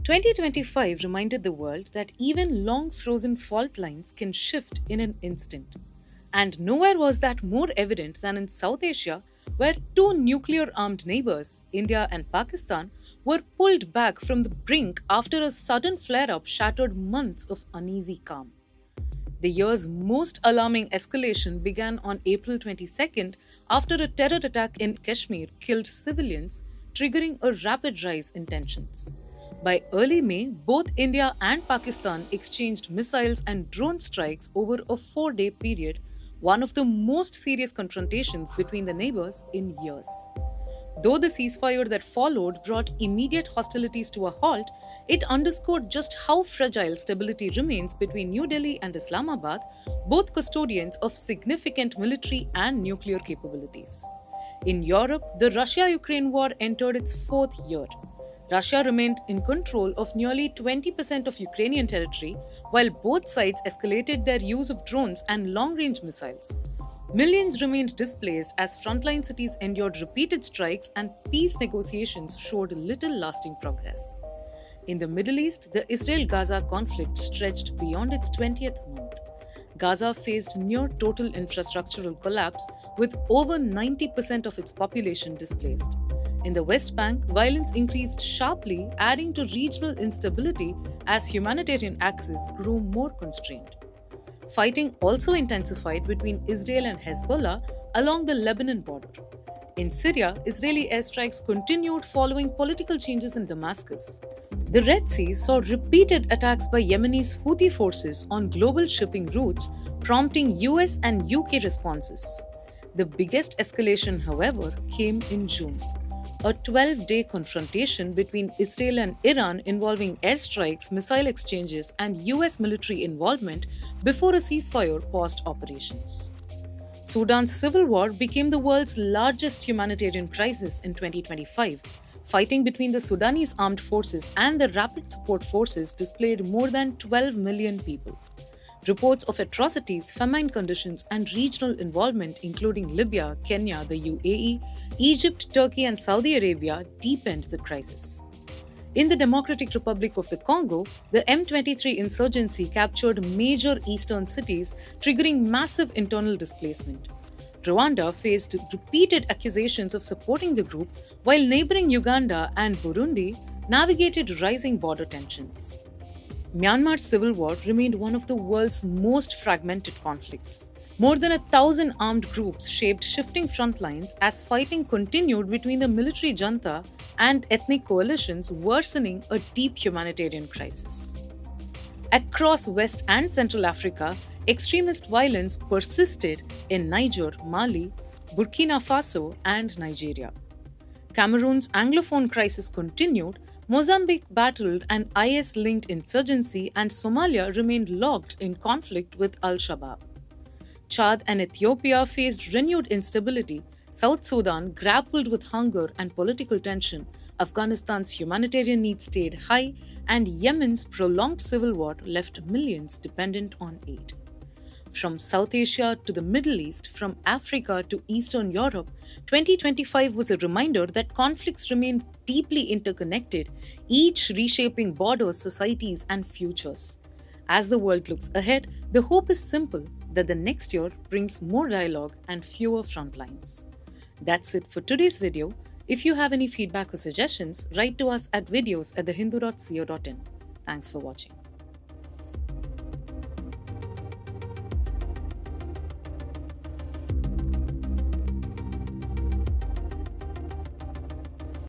2025 reminded the world that even long frozen fault lines can shift in an instant. And nowhere was that more evident than in South Asia, where two nuclear armed neighbors, India and Pakistan, were pulled back from the brink after a sudden flare up shattered months of uneasy calm. The year's most alarming escalation began on April 22nd after a terror attack in Kashmir killed civilians, triggering a rapid rise in tensions. By early May, both India and Pakistan exchanged missiles and drone strikes over a 4-day period, one of the most serious confrontations between the neighbors in years. Though the ceasefire that followed brought immediate hostilities to a halt, it underscored just how fragile stability remains between New Delhi and Islamabad, both custodians of significant military and nuclear capabilities. In Europe, the Russia-Ukraine war entered its fourth year. Russia remained in control of nearly 20% of Ukrainian territory, while both sides escalated their use of drones and long-range missiles. Millions remained displaced as frontline cities endured repeated strikes and peace negotiations showed little lasting progress. In the Middle East, the Israel-Gaza conflict stretched beyond its 20th month. Gaza faced near-total infrastructural collapse with over 90% of its population displaced. In the West Bank, violence increased sharply, adding to regional instability as humanitarian access grew more constrained. Fighting also intensified between Israel and Hezbollah along the Lebanon border. In Syria, Israeli airstrikes continued following political changes in Damascus. The Red Sea saw repeated attacks by Yemenis Houthi forces on global shipping routes, prompting US and UK responses. The biggest escalation, however, came in June. A 12-day confrontation between Israel and Iran involving airstrikes, missile exchanges, and US military involvement before a ceasefire paused operations. Sudan's civil war became the world's largest humanitarian crisis in 2025. Fighting between the Sudanese armed forces and the rapid support forces displaced more than 12 million people. Reports of atrocities, famine conditions, and regional involvement, including Libya, Kenya, the UAE, Egypt, Turkey, and Saudi Arabia, deepened the crisis. In the Democratic Republic of the Congo, the M23 insurgency captured major eastern cities, triggering massive internal displacement. Rwanda faced repeated accusations of supporting the group, while neighboring Uganda and Burundi navigated rising border tensions. Myanmar's civil war remained one of the world's most fragmented conflicts. More than 1,000 armed groups shaped shifting front lines as fighting continued between the military junta and ethnic coalitions, worsening a deep humanitarian crisis. Across West and Central Africa, extremist violence persisted in Niger, Mali, Burkina Faso, and Nigeria. Cameroon's Anglophone crisis continued, Mozambique battled an IS-linked insurgency, and Somalia remained locked in conflict with Al-Shabaab. Chad and Ethiopia faced renewed instability, South Sudan grappled with hunger and political tension, Afghanistan's humanitarian needs stayed high, and Yemen's prolonged civil war left millions dependent on aid. From South Asia to the Middle East, from Africa to Eastern Europe, 2025 was a reminder that conflicts remain deeply interconnected, each reshaping borders, societies, and futures. As the world looks ahead, the hope is simple that the next year brings more dialogue and fewer front lines. That's it for today's video. If you have any feedback or suggestions, write to us at videos@thehindu.co.in. Thanks for watching.